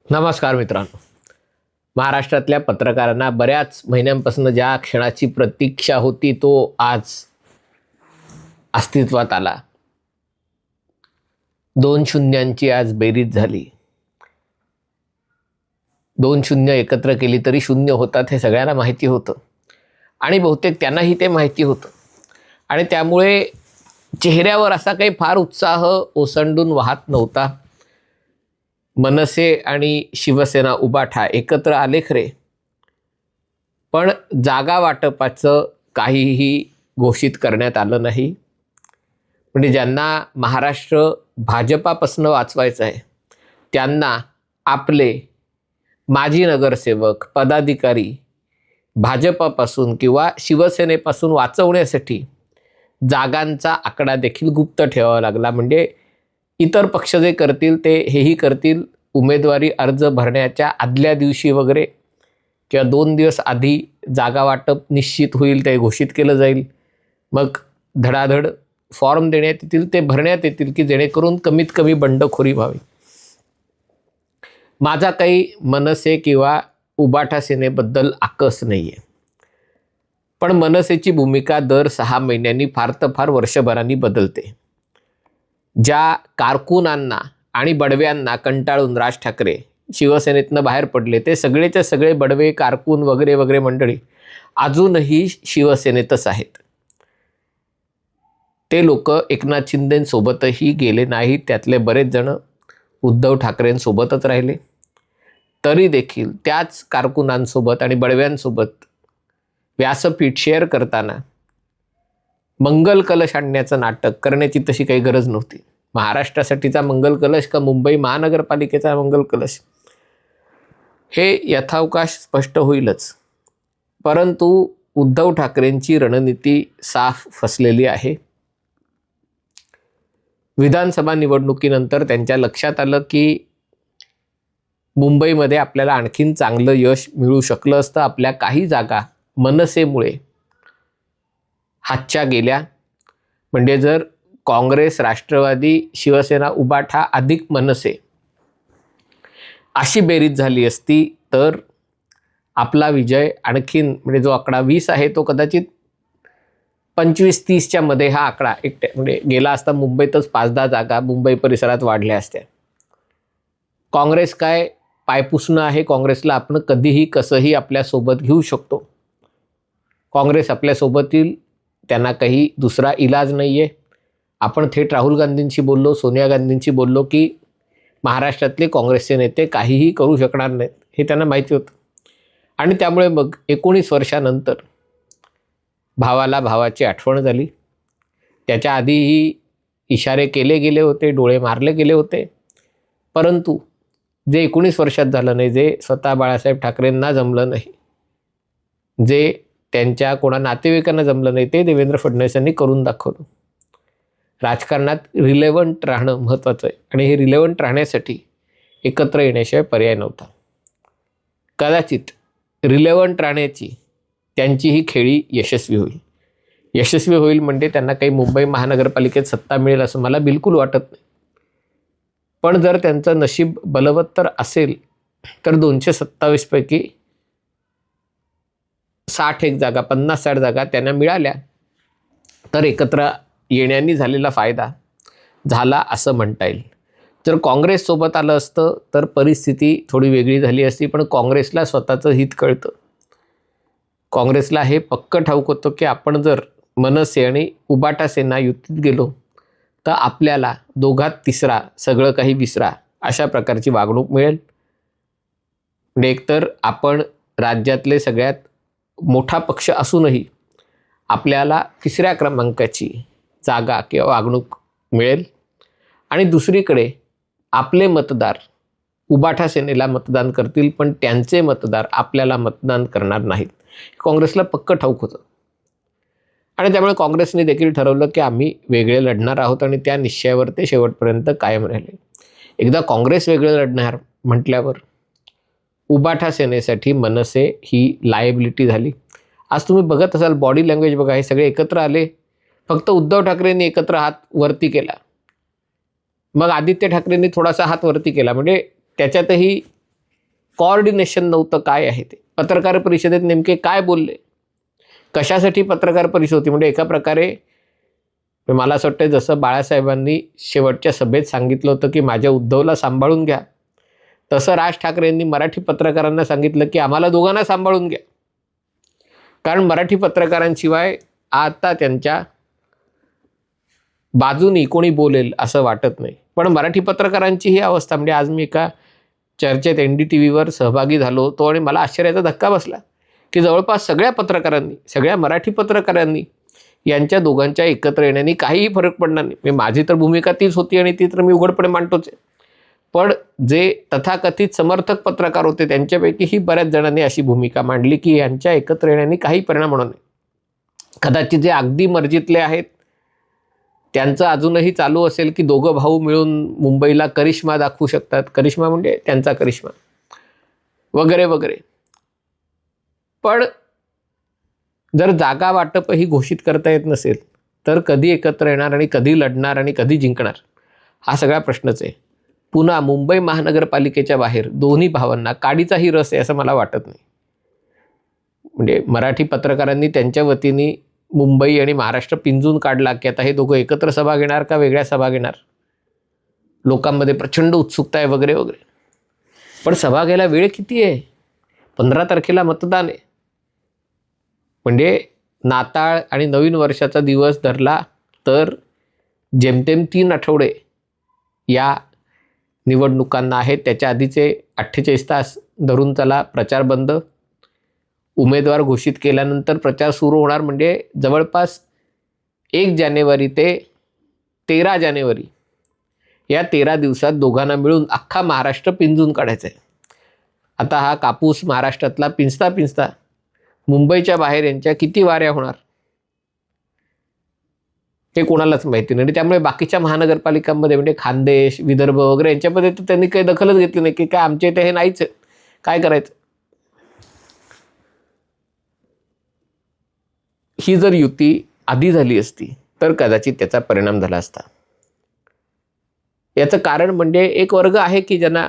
नमस्कार मित्रांनो, महाराष्ट्रातल्या पत्रकारांना बऱ्याच महिन्यांपासून ज्या क्षणाची प्रतीक्षा होती तो आज अस्तित्वात आला. 2 शून्यांची आज बेरीज झाली. 2 शून्य एकत्र केली तरी शून्य होतात हे सगळ्यांना माहिती होतं आणि बहुतेक त्यांनाही ते माहिती होतं आणि त्यामुळे चेहऱ्यावर असा काही फार उत्साह ओसंडून वाहत नव्हता. मनसे आणि शिवसेना उबाठा एकत्र आले खरे, पण जागा वाटपाचं काहीही घोषित करण्यात आलं नाही. म्हणजे ज्यांना महाराष्ट्र भाजपापासून वाचवायचं आहे त्यांना आपले माजी नगरसेवक पदाधिकारी भाजपापासून किंवा शिवसेनेपासून वाचवण्यासाठी जागांचा आकडा देखील गुप्त ठेवावा लागला. म्हणजे इतर पक्ष जे करतील ते हेही करतील. उमेदवारी अर्ज भरण्याच्या आदल्या दिवशी वगैरे किंवा 2 दिवस आधी जागा वाटप निश्चित होईल, ते घोषित केलं जाईल. मग धडाधड फॉर्म देण्यात येतील, ते भरण्यात येतील की जेणेकरून कमीत कमी बंडखोरी व्हावी. माझा काही मनसे किंवा उबाठा सेनेबद्दल आकस नाही आहे, पण मनसेची भूमिका दर 6 महिन्यांनी फार तर फार वर्षभरांनी बदलते. ज्या कारकुनांना आणि बडव्यांना कंटाळून राज ठाकरे शिवसेनेतनं बाहेर पडले, ते सगळेच्या सगळे बडवे कारकून वगैरे वगैरे मंडळी अजूनही शिवसेनेतच आहेत. ते लोक एकनाथ शिंदेंसोबतही गेले नाहीत. त्यातले बरेच जण उद्धव ठाकरेंसोबतच राहिले. तरी देखील त्याच कारकुनांसोबत आणि बडव्यांसोबत व्यासपीठ शेअर करताना मंगल कलश आणण्याचं नाटक करण्याची तशी काही गरज नव्हती. महाराष्ट्रासाठीचा मंगल कलश का मुंबई महानगरपालिकेचा मंगल कलश हे यथावकाश स्पष्ट होईलच. परंतु उद्धव ठाकरेंची रणनीती साफ फसलेली आहे. विधानसभा निवडणुकीनंतर त्यांच्या लक्षात आलं की मुंबईमध्ये आपल्याला आणखीन चांगलं यश मिळू शकलं असतं. आपल्या काही जागा मनसेमुळे हातच्या गेल्या. म्हणजे जर काँग्रेस, राष्ट्रवादी, शिवसेना, उबाठा अधिक मनसे अशी बेरीज झाली असती तर आपला विजय आणखीन, म्हणजे जो आकडा 20 आहे तो कदाचित 25-30च्या मध्ये हा आकडा म्हणजे गेला असता. मुंबईतच 5-10 जागा मुंबई परिसरात वाढल्या असत्या. काँग्रेस काय पायपुसणं आहे, काँग्रेसला आपण कधीही कसंही आपल्यासोबत घेऊ शकतो. काँग्रेस आपल्यासोबत येईल, त्यांना काही दुसरा इलाज नाही आहे. आपण थेट राहुल गांधींशी बोललो, सोनिया गांधींशी बोललो की महाराष्ट्रातले काँग्रेसचे नेते काहीही करू शकणार नाहीत हे त्यांना माहिती होतं. आणि त्यामुळे मग 19 वर्षानंतर भावाला भावाची आठवण झाली. त्याच्या आधीही इशारे केले गेले होते, डोळे मारले गेले होते, परंतु जे 19 वर्षात झालं नाही, जे स्वतः बाळासाहेब ठाकरेंना जमलं नाही, जे त्यांच्या कोणा नातेवाईकांना जमलं नाही, ते देवेंद्र फडणवीसांनी करून दाखवलं. राजकारणात रिलेव्हंट राहणं महत्त्वाचं आहे आणि हे रिलेव्हंट राहण्यासाठी एकत्र येण्याशिवाय पर्याय नव्हता. कदाचित रिलेव्हंट राहण्याची त्यांची ही खेळी यशस्वी होईल. यशस्वी होईल म्हणजे त्यांना काही मुंबई महानगरपालिकेत सत्ता मिळेल असं मला बिलकुल वाटत नाही. पण जर त्यांचं नशीब बलवत्तर असेल तर 227 पैकी 61 जागा, 50-60 जागा त्यांना मिळाल्या तर एकत्र येण्यानी झालेला फायदा झाला असं म्हणता येईल. जर काँग्रेससोबत आलं असतं तर परिस्थिती थोडी वेगळी झाली असती. पण काँग्रेसला स्वतःचं हित कळतं. काँग्रेसला हे पक्क ठाऊक होतं की आपण जर मनसे आणि उबाटा सेना युतीत गेलो तर आपल्याला दोघात तिसरा, सगळं काही विसरा अशा प्रकारची वागणूक मिळेल. म्हणजे एकतर आपण राज्यातले सगळ्यात मोठा पक्ष असूनही आपल्याला 3ऱ्या क्रमांकाची जागा किंवा वागणूक मिळेल आणि दुसरीकडे आपले मतदार उबाठा सेनेला मतदान करतील पण त्यांचे मतदार आपल्याला मतदान करणार नाहीत. काँग्रेसला पक्क ठाऊक होतं आणि त्यामुळे काँग्रेसने देखील ठरवलं की आम्ही वेगळे लढणार आहोत आणि त्या निश्चयावर ते शेवटपर्यंत कायम राहिले. एकदा काँग्रेस वेगळे लढणार म्हटल्यावर उबाठा सेनेसाठी मनसे ही लायबिलिटी झाली. आज तुम्ही बघत असाल बॉडी लँग्वेज बघा, हे सगळे एकत्र आले, फक्त उद्धव ठाकरेंनी एकत्र हात वरती केला, मग आदित्य ठाकरेंनी थोडासा हात वरती केला, म्हणजे त्याच्यातही कोऑर्डिनेशन नव्हतं. काय आहे ते पत्रकार परिषदेत नेमके काय बोलले, कशासाठी पत्रकार परिषद होती. म्हणजे एका प्रकारे मला असं वाटतं जसं बाळासाहेबांनी शेवटच्या सभेत सांगितलं होतं की माझ्या उद्धवला सांभाळून घ्या, तसं राज ठाकरेंनी मराठी पत्रकारांना सांगितलं की आम्हाला दोघांना सांभाळून घ्या. कारण मराठी पत्रकारांशिवाय आता त्यांच्या बाजूनी कोणी बोलेल असं वाटत नाही. पण मराठी पत्रकारांची ही अवस्था, म्हणजे आज मी एका चर्चेत NDTVवर सहभागी झालो होतो आणि मला आश्चर्याचा धक्का बसला की जवळपास सगळ्या पत्रकारांनी, सगळ्या मराठी पत्रकारांनी यांच्या दोघांच्या एकत्र येण्याने काहीही फरक पडणार नाही. माझी तर भूमिका तीच होती आणि ती तर मी उघडपणे मांडतोच आहे. पण जे तथाकथित समर्थक पत्रकार होते त्यांच्यापैकीही बऱ्याच जणांनी अशी भूमिका मांडली की यांच्या एकत्र येण्याने काही परिणाम होणार नाही. कदाचित जे अगदी मर्जीतले आहेत त्यांचं अजूनही चालू असेल की दोघं भाऊ मिळून मुंबईला करिश्मा दाखवू शकतात, करिश्मा म्हणजे त्यांचा करिश्मा वगैरे वगैरे. पण जर जागा वाटपही घोषित करता येत नसेल तर कधी एकत्र येणार आणि कधी लढणार आणि कधी जिंकणार, हा सगळा प्रश्नच आहे. पुन्हा मुंबई महानगरपालिकेच्या बाहेर दोन्ही भावांना काडीचाही रस आहे असं मला वाटत नाही. म्हणजे मराठी पत्रकारांनी त्यांच्या वतीने मुंबई आणि महाराष्ट्र पिंजून काढला की आता हे दोघं एकत्र सभा घेणार का वेगळ्या सभा घेणार, लोकांमध्ये प्रचंड उत्सुकता आहे वगैरे वगैरे. पण सभा घ्यायला वेळ किती आहे? 15 तारखेला मतदान आहे. म्हणजे नाताळ आणि नवीन वर्षाचा दिवस धरला तर जेमतेम 3 आठवडे या निवडणुकांना आहेत. त्याच्या आधीचे 48 तास धरून चला प्रचार बंद. उमेदवार घोषित केल्यानंतर प्रचार सुरू होणार, म्हणजे जवळपास 1 जानेवारी ते 13 जानेवारी या 13 दिवसात दोघांना मिळून अख्खा महाराष्ट्र पिंजून काढायचा आहे. आता हा कापूस महाराष्ट्रातला पिंजता पिंजता मुंबईच्या बाहेर यांच्या किती वाऱ्या होणार हे कोणालाच माहिती नाही. त्यामुळे बाकीच्या महानगरपालिकांमध्ये म्हणजे खानदेश, विदर्भ वगैरे यांच्यामध्ये तर त्यांनी काही दखलच घेतली नाही की काय आमच्या इथे हे नाहीच आहे, काय करायचं. ही जर युती आधी झाली असती तर कदाचित त्याचा परिणाम झाला असता. याचं कारण म्हणजे एक वर्ग आहे की ज्यांना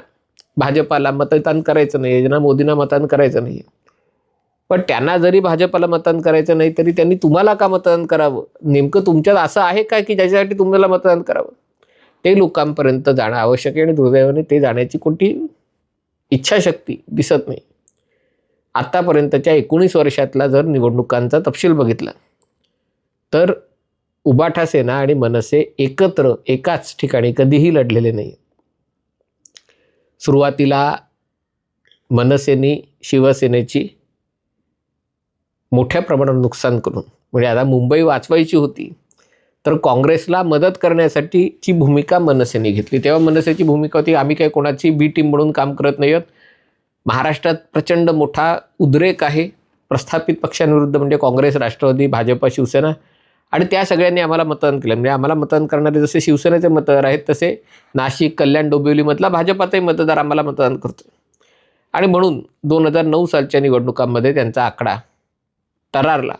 भाजपाला मतदान करायचं नाही, ज्यांना मोदींना मतदान करायचं नाही. पण त्यांना जरी भाजपाला मतदान करायचं नाही तरी त्यांनी तुम्हाला का मतदान करावं, नेमकं तुमच्यात असं आहे का की ज्याच्यासाठी तुम्हाला मतदान करावं, ते लोकांपर्यंत जाणं आवश्यक आहे. आणि दुर्दैवाने ते जाण्याची कोणती इच्छाशक्ती दिसत नाही. आत्तापर्यंतच्या 19 वर्षातला जर निवडणुकांचा तपशील बघितला तर उबाठा सेना आणि मनसे एकत्र एकाच ठिकाणी कधीही लढलेले नाही. सुरुवातीला मनसेनी शिवसेनेची मोठ्या प्रमाणात नुकसान करून, म्हणजे आता मुंबई वाचवायची होती तर काँग्रेसला मदत करण्यासाठीची भूमिका मनसेने घेतली. तेव्हा मनसेची भूमिका होती आम्ही काही कोणाची बी टीम म्हणून काम करत नाही आहोत. महाराष्ट्रात प्रचंड मोठा उद्रेक आहे प्रस्थापित पक्षांविरुद्ध, म्हणजे काँग्रेस, राष्ट्रवादी, भाजपा, शिवसेना, आणि त्या सगळ्यांनी आम्हाला मतदान केलं. म्हणजे आम्हाला मतदान करणारे जसे शिवसेनेचे मतदार आहेत तसे नाशिक, कल्याण, डोंबिवलीमधला भाजपाचाही मतदार आम्हाला मतदान करतो. आणि म्हणून 2009 सालच्या निवडणुकांमध्ये त्यांचा आकडा तरारला.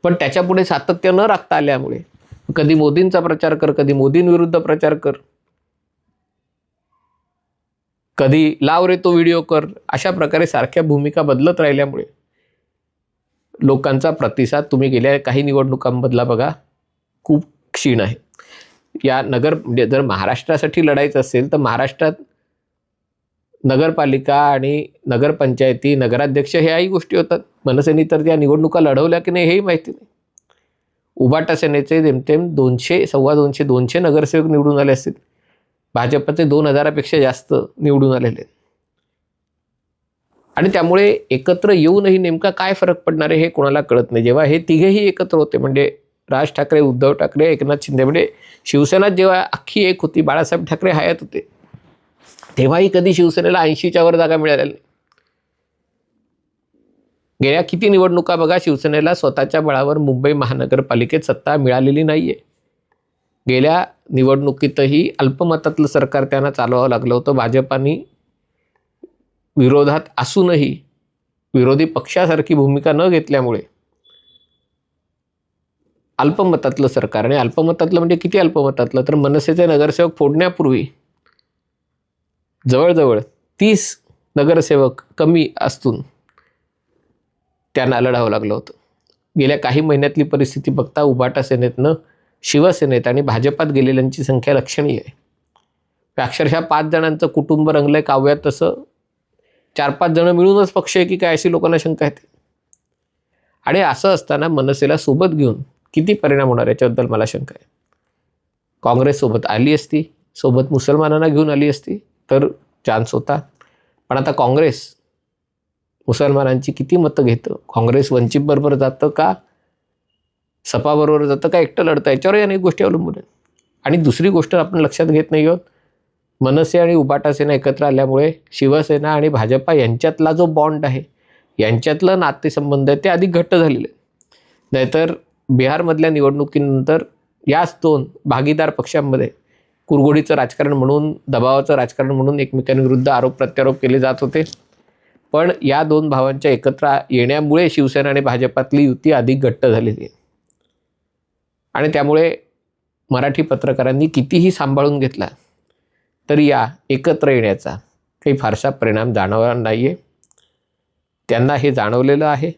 पण त्याच्यापुढे सातत्य न राखता आल्यामुळे कधी मोदींचा प्रचार कर, कधी मोदींविरुद्ध प्रचार कर, कधी लाव रे तो व्हिडिओ कर, अशा प्रकारे सारख्या भूमिका बदलत राहिल्यामुळे लोकांचा प्रतिसाद तुम्ही गेल्या काही निवडणुकांमधला बघा खूप क्षीण आहे. या म्हणजे जर महाराष्ट्रासाठी लढायचं असेल तर महाराष्ट्रात नगरपालिका आणि नगरपंचायती, नगराध्यक्ष ह्याही गोष्टी होतात. मनसेने तर त्या निवडणुका लढवल्या की नाही हेही माहिती नाही. उबाटा सेनेचे जेमतेम 200, 250 नगरसेवक निवडून आले असतील. भाजपचे 2000पेक्षा जास्त निवडून आलेले. आणि त्यामुळे एकत्र येऊनही नेमका काय फरक पडणार आहे हे कोणाला कळत नाही. जेव्हा हे तिघेही एकत्र होते, म्हणजे राज ठाकरे, उद्धव ठाकरे, एकनाथ शिंदे, म्हणजे शिवसेना जेव्हा अख्खी एक होती, बाळासाहेब ठाकरे हयात होते, तेव्हाही कधी शिवसेनेला 80च्या वर जागा मिळालेल्या नाही. गेल्या किती निवडणुका बघा, शिवसेनेला स्वतःच्या बळावर मुंबई महानगरपालिकेत सत्ता मिळालेली नाहीये. गेल्या निवडणुकीतही अल्पमतातलं सरकार त्यांना चालवावं लागलं होतं. भाजपाने विरोधात असूनही विरोधी पक्षासारखी भूमिका न घेतल्यामुळे अल्पमतातलं सरकार, आणि अल्पमतातलं म्हणजे किती अल्पमतातलं, तर मनसेचे नगरसेवक फोडण्यापूर्वी जवळजवळ 30 नगरसेवक कमी असून त्यांना लढावं लागलं होतं. गेल्या काही महिन्यातली परिस्थिती बघता उबाटा सेनेतनं शिवसेनेत आणि भाजपात गेलेल्यांची संख्या लक्षणीय आहे. अक्षरशः 5 जणांचं कुटुंब रंगलंय काव्यात, तसं 4-5 जण मिळूनच पक्ष आहे की काय, अशी लोकांना शंका येते. आणि असं असताना मनसेला सोबत घेऊन किती परिणाम होणार याच्याबद्दल मला शंका आहे. काँग्रेस सोबत आली असती, सोबत मुसलमानांना घेऊन आली असती तर चान्स होता. पण आता काँग्रेस मुसलमानांची किती मतं घेतं, काँग्रेस वंचितबरोबर जातं का सपाबरोबर जातं का एकटं लढतं, याच्यावर अनेक गोष्टी अवलंबून आहेत. आणि दुसरी गोष्ट आपण लक्षात घेत नाही आहोत, मनसे आणि उबाटा सेना एकत्र आल्यामुळे शिवसेना आणि भाजपा यांच्यातला जो बॉन्ड आहे, यांच्यातलं नातेसंबंध आहे ते अधिक घट्ट झालेले. नाहीतर बिहारमधल्या निवडणुकीनंतर याच 2 भागीदार पक्षांमध्ये कुरघोडीचं राजकारण म्हणून, दबावाचं राजकारण म्हणून एकमेकांविरुद्ध आरोप प्रत्यारोप केले जात होते. पण या 2 भावांच्या एकत्र येण्यामुळे शिवसेना आणि भाजपातली युती अधिक घट्ट झालेली आहे. आणि त्यामुळे मराठी पत्रकारांनी कितीही सांभाळून घेतला तरी या एकत्र येण्याचा काही फारसा परिणाम जाणवणार नाही आहे. त्यांना हे जाणवलेलं आहे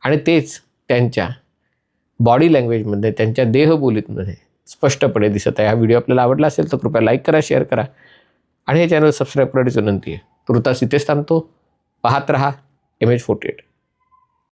आणि तेच त्यांच्या बॉडी लँग्वेजमध्ये, त्यांच्या देहबोलीमध्ये स्पष्टपणे दिसत आहे. हा व्हिडिओ आपल्याला आवडला असेल तर कृपया लाईक करा, शेअर करा आणि हे चॅनल सबस्क्राईब करण्याची विनंती आहे. तुर्तास इथेच थांबतो. पाहत रहा MH48.